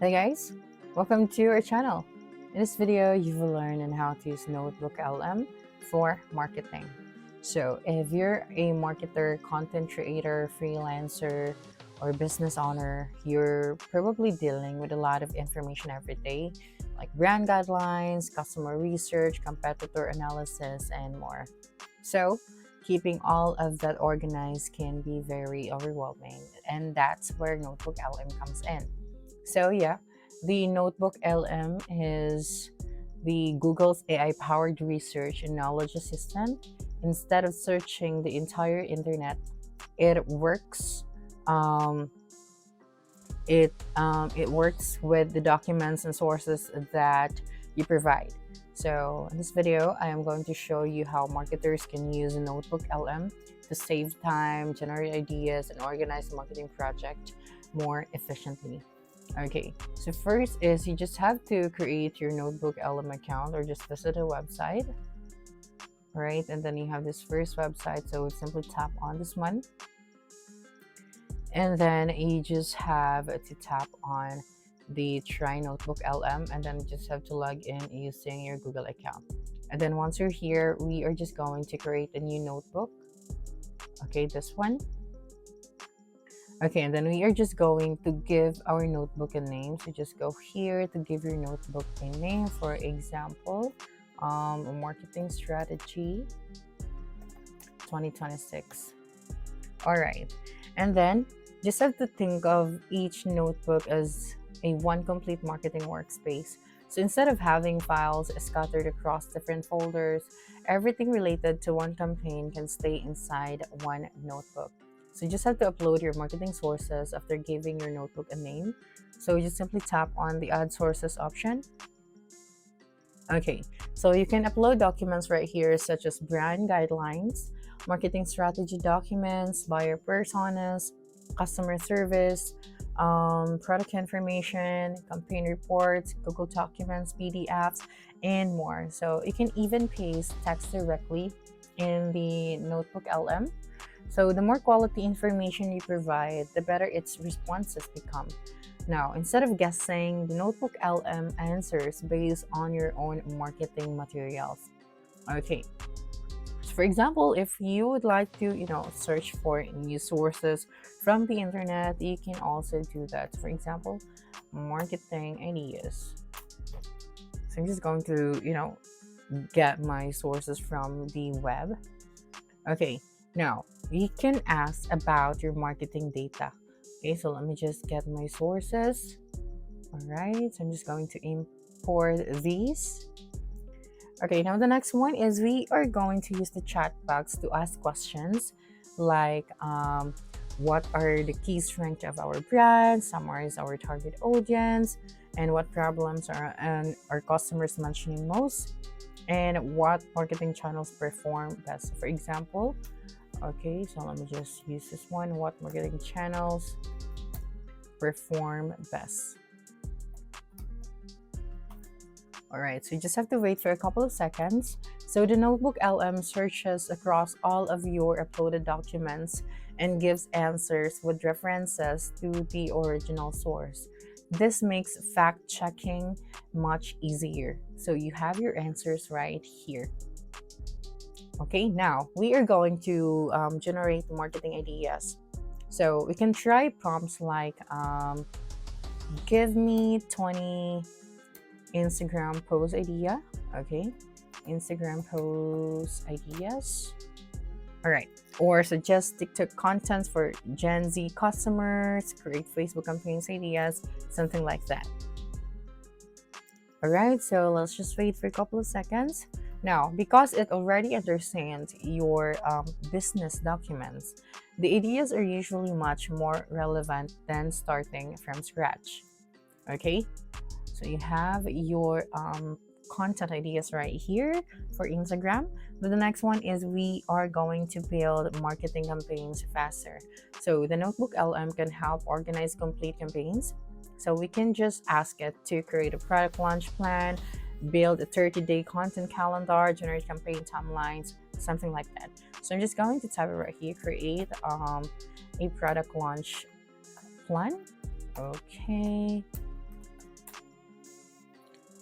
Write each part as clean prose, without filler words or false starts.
Hey guys, welcome to our channel. In this video, you will learn on how to use NotebookLM for marketing. So if you're a marketer, content creator, freelancer, or business owner, you're probably dealing with a lot of information every day, like brand guidelines, customer research, competitor analysis, and more. So keeping all of that organized can be very overwhelming, and that's where NotebookLM comes in. So yeah, the Notebook LM is the Google's AI-powered research and knowledge assistant. Instead of searching the entire internet, it works. Um, it works with the documents and sources that you provide. So in this video, I am going to show you how marketers can use a Notebook LM to save time, generate ideas, and organize the marketing project more efficiently. Okay, so first is you just have to create your Notebook LM account or just visit a website, right? And then you have this first website, so simply tap on this one. And then you just have to tap on the Try Notebook LM, and then you just have to log in using your Google account. And then once you're here, we are just going to create a new notebook. Okay, this one. Okay, and then we are just going to give our notebook a name. So just go here to give your notebook a name. For example, marketing strategy 2026. All right, and then just have to think of each notebook as a one complete marketing workspace. So instead of having files scattered across different folders, everything related to one campaign can stay inside one notebook. So you just have to upload your marketing sources after giving your notebook a name. So you just simply tap on the Add Sources option. Okay, so you can upload documents right here such as brand guidelines, marketing strategy documents, buyer personas, customer service, product information, campaign reports, Google Documents, PDFs, and more. So you can even paste text directly in the Notebook LM. So the more quality information you provide, the better its responses become. Now, instead of guessing, the Notebook LM answers based on your own marketing materials. Okay. So for example, if you would like to, search for news sources from the internet, you can also do that. For example, marketing ideas. So I'm just going to, get my sources from the web. Okay. Now, we can ask about your marketing data. Okay, so let me just get my sources. All right, so I'm just going to import these. Okay, now the next one is we are going to use the chat box to ask questions like what are the key strengths of our brand, summarize our target audience, and what problems are our customers mentioning most, and what marketing channels perform best. For example, okay, so let me just use this one. What marketing channels perform best? All right, so you just have to wait for a couple of seconds. So the Notebook LM searches across all of your uploaded documents and gives answers with references to the original source. This makes fact-checking much easier. So you have your answers right here. Okay, now we are going to generate marketing ideas. So we can try prompts like give me 20 Instagram post idea. Okay, Instagram post ideas. All right, or suggest TikTok contents for Gen Z customers, create Facebook campaigns ideas, something like that. All right, so let's just wait for a couple of seconds. Now, because it already understands your business documents, the ideas are usually much more relevant than starting from scratch. Okay, so you have your content ideas right here for Instagram. But the next one is we are going to build marketing campaigns faster. So the Notebook LM can help organize complete campaigns. So we can just ask it to create a product launch plan, build a 30-day content calendar, generate campaign timelines, something like that. So I'm just going to type it right here, create a product launch plan. Okay.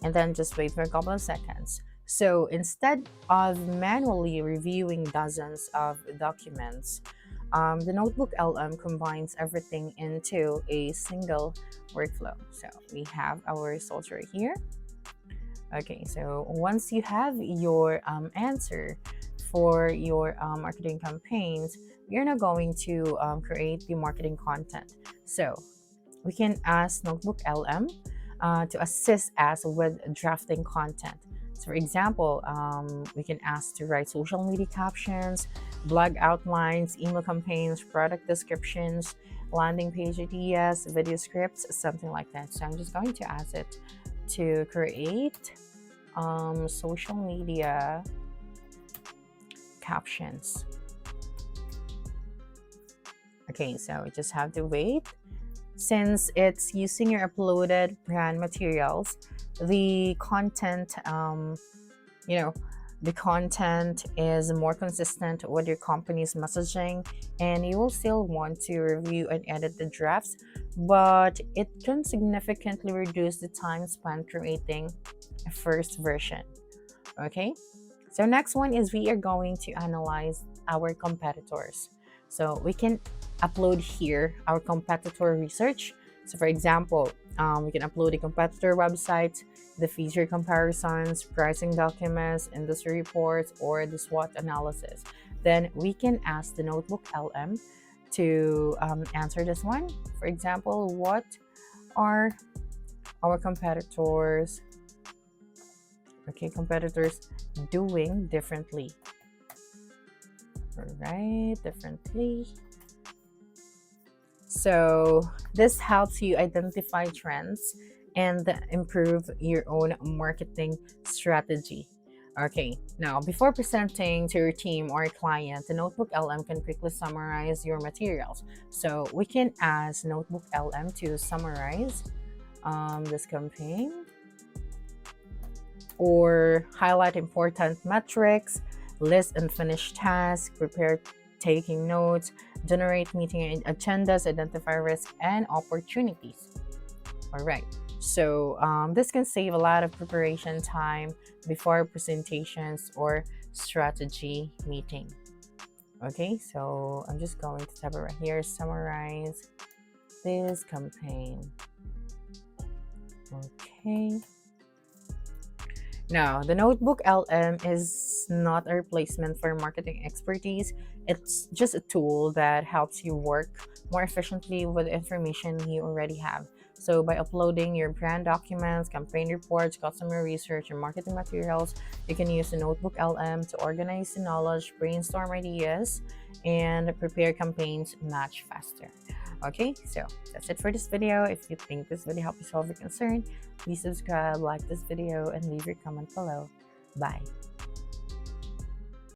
and then just wait for a couple of seconds. So instead of manually reviewing dozens of documents, the Notebook LM combines everything into a single workflow. So we have our results right here. Okay, so once you have your answer for your marketing campaigns, you're now going to create the marketing content. So we can ask Notebook LM to assist us with drafting content. So, for example, we can ask to write social media captions, blog outlines, email campaigns, product descriptions, landing page ideas, video scripts, something like that. So, I'm just going to ask it to create social media captions. Okay, so we just have to wait. Since it's using your uploaded brand materials, the content, you know, the content is more consistent with your company's messaging, and you will still want to review and edit the drafts, but it can significantly reduce the time spent creating a first version. Okay, so next one is we are going to analyze our competitors. So we can upload here our competitor research. So for example, we can upload the competitor websites, the feature comparisons, pricing documents, industry reports, or the SWOT analysis. Then we can ask the Notebook LM to answer this one. For example, what are our competitors doing differently? Right, differently. So this helps you identify trends and improve your own marketing strategy. Okay, now before presenting to your team or client, the Notebook LM can quickly summarize your materials. So we can ask Notebook LM to summarize this campaign, or highlight important metrics, list unfinished tasks, prepare taking notes, generate meeting agendas, identify risks and opportunities. All right. So this can save a lot of preparation time before presentations or strategy meeting. Okay, so I'm just going to tab it right here, summarize this campaign. Okay. Now, the Notebook LM is not a replacement for marketing expertise. It's just a tool that helps you work more efficiently with the information you already have. So, by uploading your brand documents, campaign reports, customer research, and marketing materials, you can use the Notebook LM to organize the knowledge, brainstorm ideas, and prepare campaigns much faster. Okay, so that's it for this video. If you think this video helped you solve your concern, please subscribe, like this video, and leave your comment below. Bye.